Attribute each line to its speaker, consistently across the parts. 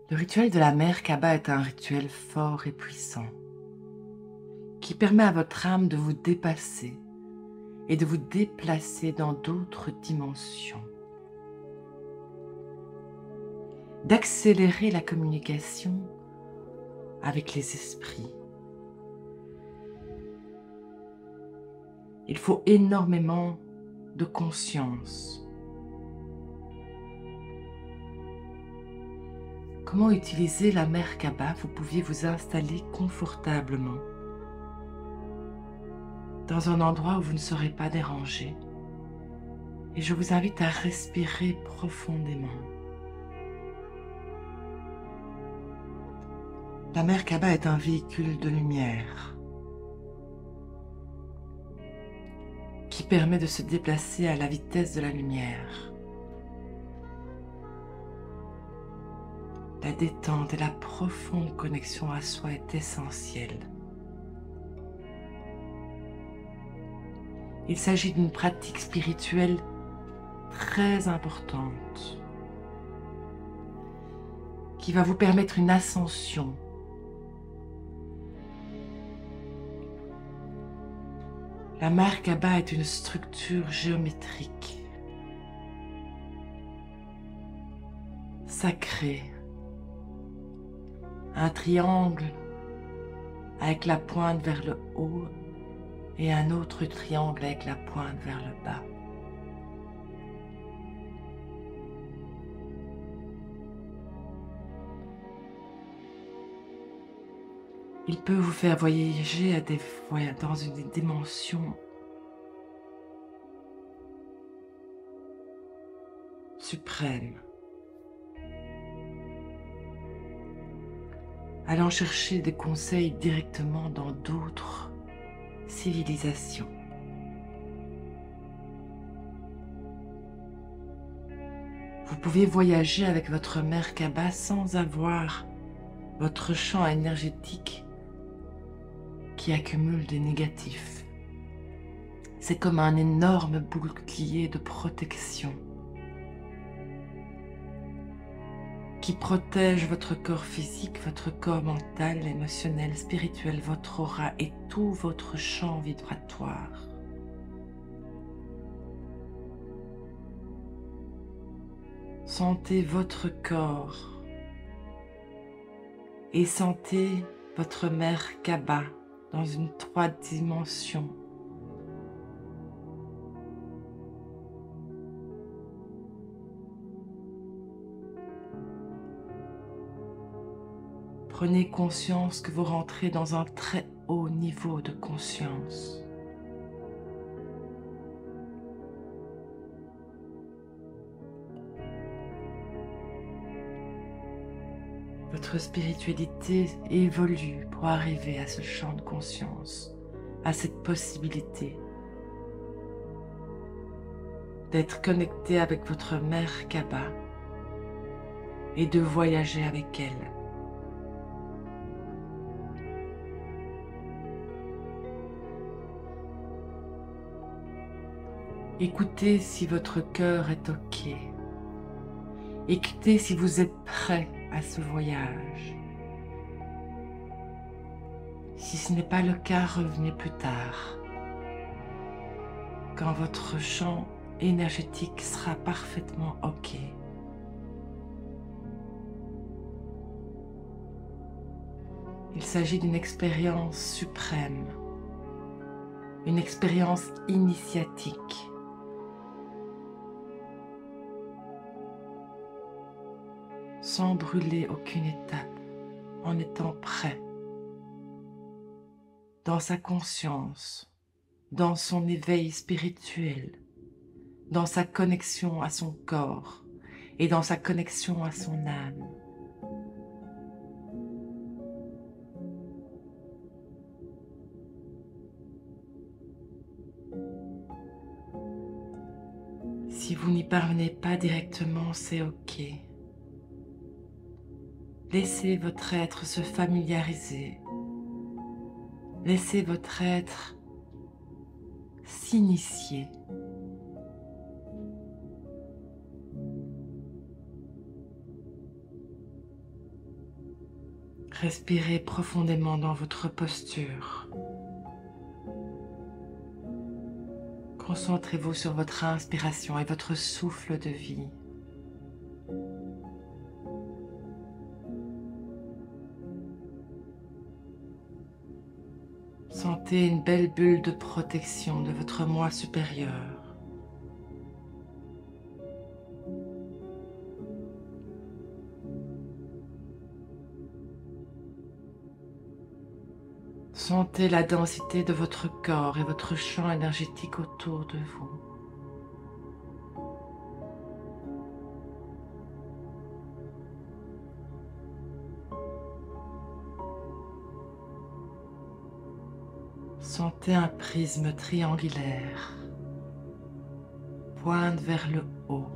Speaker 1: Le rituel de la Merkaba est un rituel fort et puissant qui permet à votre âme de vous dépasser et de vous déplacer dans d'autres dimensions, d'accélérer la communication avec les esprits. Il faut énormément de conscience. Comment utiliser la Merkaba? Vous pouviez vous installer confortablement dans un endroit où vous ne serez pas dérangé. Et je vous invite à respirer profondément. La Merkaba est un véhicule de lumière qui permet de se déplacer à la vitesse de la lumière. La détente et la profonde connexion à soi est essentielle. Il s'agit d'une pratique spirituelle très importante qui va vous permettre une ascension. La Merkaba est une structure géométrique, sacrée, un triangle avec la pointe vers le haut et un autre triangle avec la pointe vers le bas. Il peut vous faire voyager dans une dimension suprême, allant chercher des conseils directement dans d'autres civilisations. Vous pouvez voyager avec votre Merkaba sans avoir votre champ énergétique qui accumule des négatifs. C'est comme un énorme bouclier de protection qui protège votre corps physique, votre corps mental, émotionnel, spirituel, votre aura et tout votre champ vibratoire. Sentez votre corps et sentez votre Merkaba dans une 3 dimensions. Prenez conscience que vous rentrez dans un très haut niveau de conscience. Votre spiritualité évolue pour arriver à ce champ de conscience, à cette possibilité d'être connecté avec votre Merkaba et de voyager avec elle. Écoutez si votre cœur est OK. Écoutez si vous êtes prêt à ce voyage. Si ce n'est pas le cas, revenez plus tard, quand votre champ énergétique sera parfaitement OK. Il s'agit d'une expérience suprême, une expérience initiatique. Sans brûler aucune étape, en étant prêt, dans sa conscience, dans son éveil spirituel, dans sa connexion à son corps et dans sa connexion à son âme. Si vous n'y parvenez pas directement, c'est OK. Laissez votre être se familiariser. Laissez votre être s'initier. Respirez profondément dans votre posture. Concentrez-vous sur votre inspiration et votre souffle de vie. Sentez une belle bulle de protection de votre moi supérieur. Sentez la densité de votre corps et votre champ énergétique autour de vous. Sentez un prisme triangulaire, pointe vers le haut.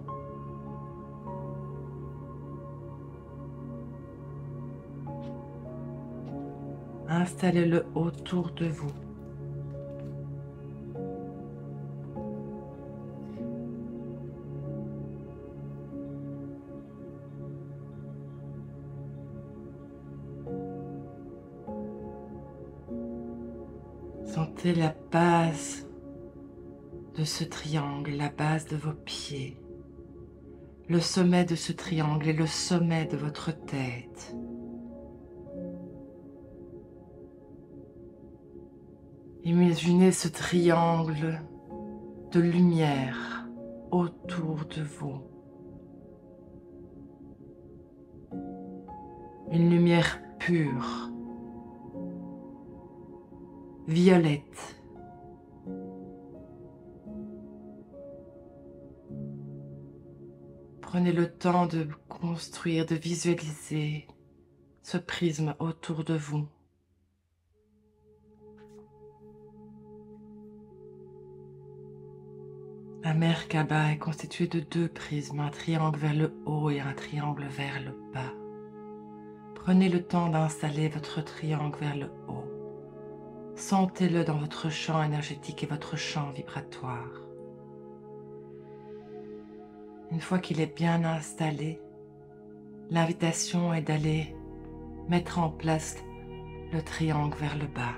Speaker 1: Installez-le autour de vous. Sentez la base de ce triangle, la base de vos pieds. Le sommet de ce triangle est le sommet de votre tête. Imaginez ce triangle de lumière autour de vous. Une lumière pure, violette. Prenez le temps de construire, de visualiser ce prisme autour de vous. La Merkaba est constituée de deux prismes, un triangle vers le haut et un triangle vers le bas. Prenez le temps d'installer votre triangle vers le haut. Sentez-le dans votre champ énergétique et votre champ vibratoire. Une fois qu'il est bien installé, l'invitation est d'aller mettre en place le triangle vers le bas.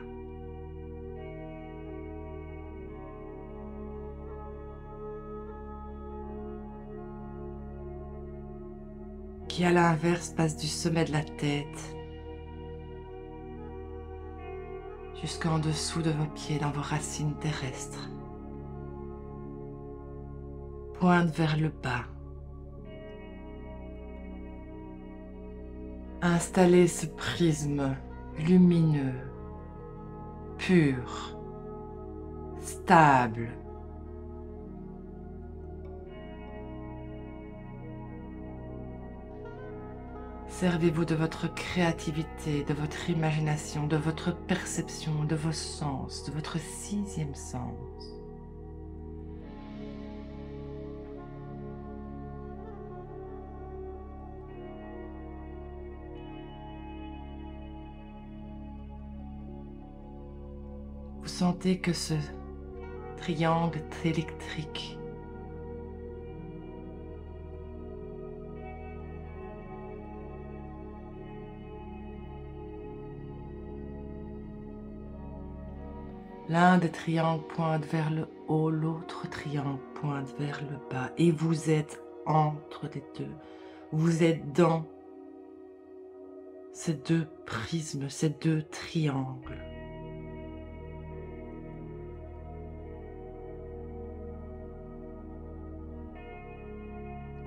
Speaker 1: Qui à l'inverse passe du sommet de la tête jusqu'en dessous de vos pieds dans vos racines terrestres. Pointe vers le bas. Installez ce prisme lumineux, pur, stable. Servez-vous de votre créativité, de votre imagination, de votre perception, de vos sens, de votre sixième sens. Vous sentez que ce triangle électrique l'un des triangles pointe vers le haut, l'autre triangle pointe vers le bas. Et vous êtes entre les deux. Vous êtes dans ces deux prismes, ces deux triangles.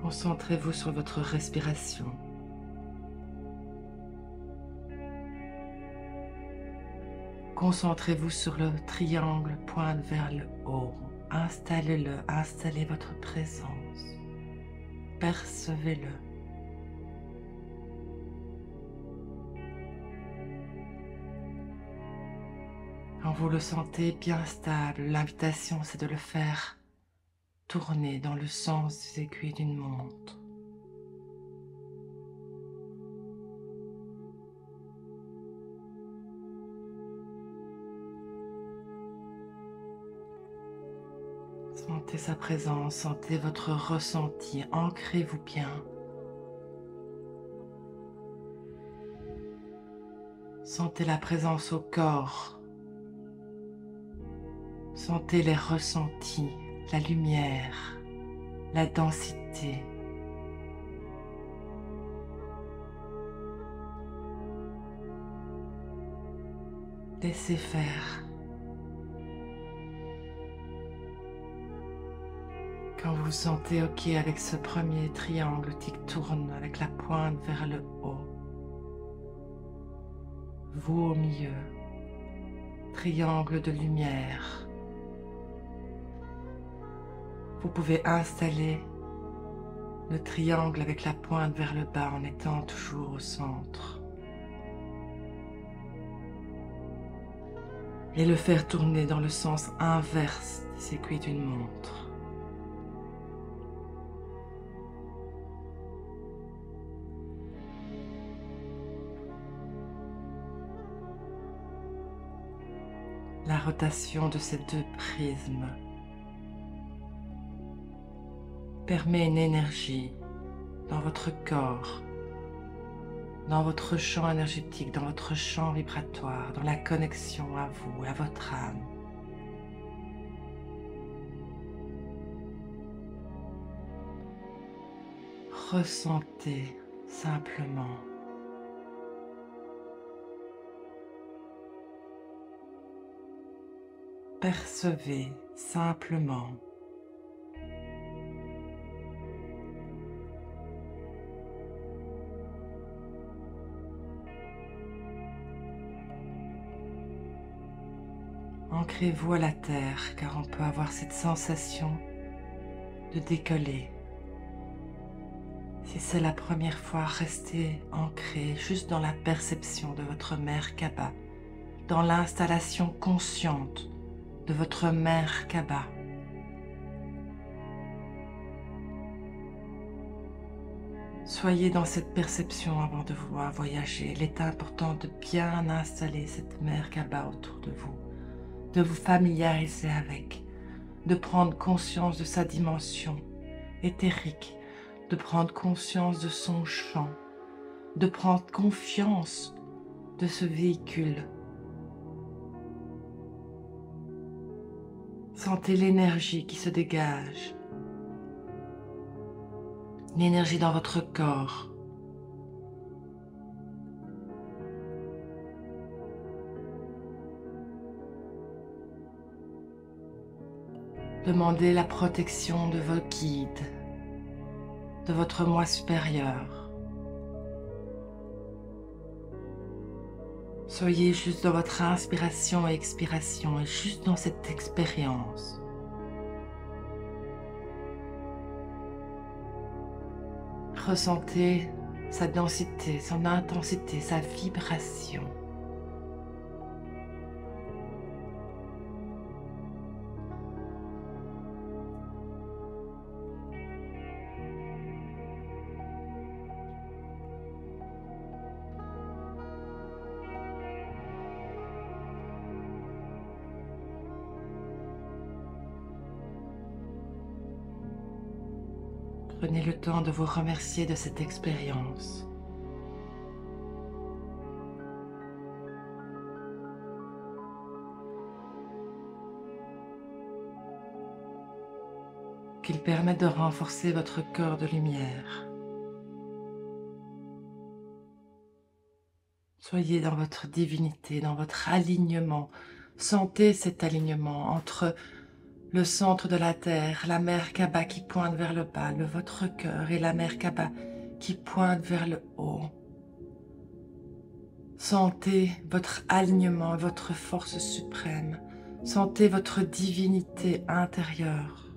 Speaker 1: Concentrez-vous sur votre respiration. Concentrez-vous sur le triangle pointe vers le haut. Installez-le, installez votre présence. Percevez-le. Quand vous le sentez bien stable, l'invitation c'est de le faire tourner dans le sens des aiguilles d'une montre. Sentez sa présence, sentez votre ressenti, ancrez-vous bien. Sentez la présence au corps. Sentez les ressentis, la lumière, la densité. Laissez faire. Quand vous vous sentez OK avec ce premier triangle qui tourne avec la pointe vers le haut, vous au milieu, triangle de lumière, vous pouvez installer le triangle avec la pointe vers le bas en étant toujours au centre et le faire tourner dans le sens inverse des aiguilles d'une montre. La rotation de ces deux prismes permet une énergie dans votre corps, dans votre champ énergétique, dans votre champ vibratoire, dans la connexion à vous, à votre âme. Ressentez simplement. Percevez simplement. Ancrez-vous à la terre car on peut avoir cette sensation de décoller. Si c'est la première fois, restez ancré juste dans la perception de votre Merkaba, dans l'installation consciente de votre Merkaba. Soyez dans cette perception avant de vouloir voyager. Il est important de bien installer cette Merkaba autour de vous, de vous familiariser avec, de prendre conscience de sa dimension éthérique, de prendre conscience de son champ, de prendre confiance de ce véhicule. Sentez l'énergie qui se dégage, l'énergie dans votre corps. Demandez la protection de vos guides, de votre moi supérieur. Soyez juste dans votre inspiration et expiration et juste dans cette expérience. Ressentez sa densité, son intensité, sa vibration. Prenez le temps de vous remercier de cette expérience. Qu'il permette de renforcer votre corps de lumière. Soyez dans votre divinité, dans votre alignement. Sentez cet alignement entre le centre de la terre, la Merkaba qui pointe vers le bas, votre cœur et la Merkaba qui pointe vers le haut. Sentez votre alignement, votre force suprême. Sentez votre divinité intérieure.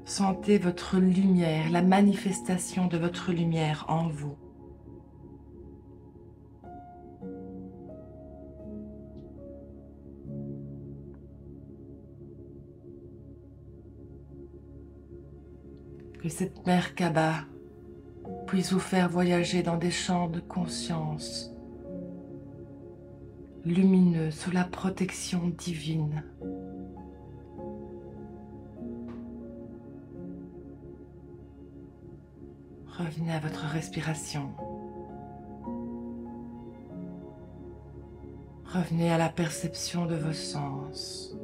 Speaker 1: Sentez votre lumière, la manifestation de votre lumière en vous. Que cette Merkaba puisse vous faire voyager dans des champs de conscience lumineux sous la protection divine. Revenez à votre respiration. Revenez à la perception de vos sens.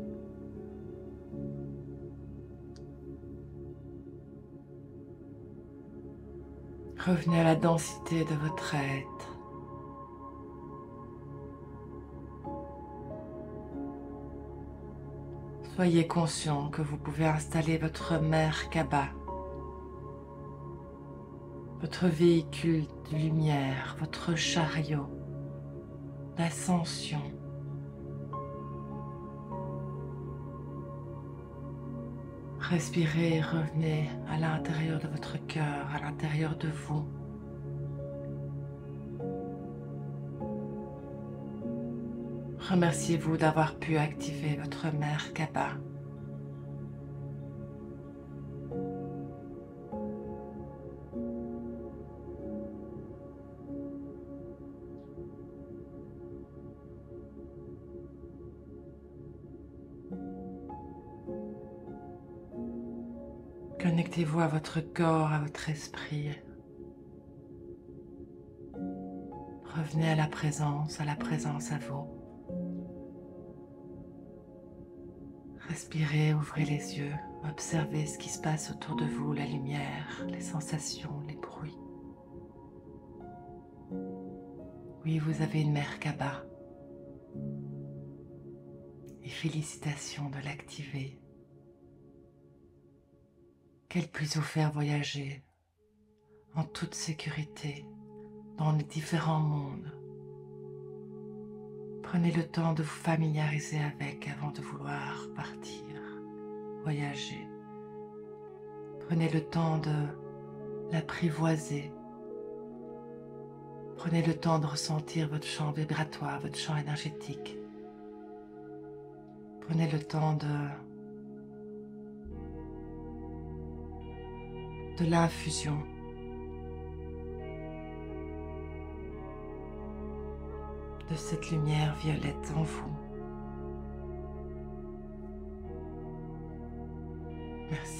Speaker 1: Revenez à la densité de votre être. Soyez conscient que vous pouvez installer votre Merkaba, votre véhicule de lumière, votre chariot d'ascension. Respirez et revenez à l'intérieur de votre cœur, à l'intérieur de vous. Remerciez-vous d'avoir pu activer votre Merkaba. Connectez-vous à votre corps, à votre esprit. Revenez à la présence à vous. Respirez, ouvrez les yeux, observez ce qui se passe autour de vous, la lumière, les sensations, les bruits. Oui, vous avez une Merkaba. Et félicitations de l'activer. Qu'elle puisse vous faire voyager en toute sécurité dans les différents mondes. Prenez le temps de vous familiariser avec avant de vouloir partir, voyager. Prenez le temps de l'apprivoiser. Prenez le temps de ressentir votre champ vibratoire, votre champ énergétique. Prenez le temps de l'infusion. De cette lumière violette en vous. Merci.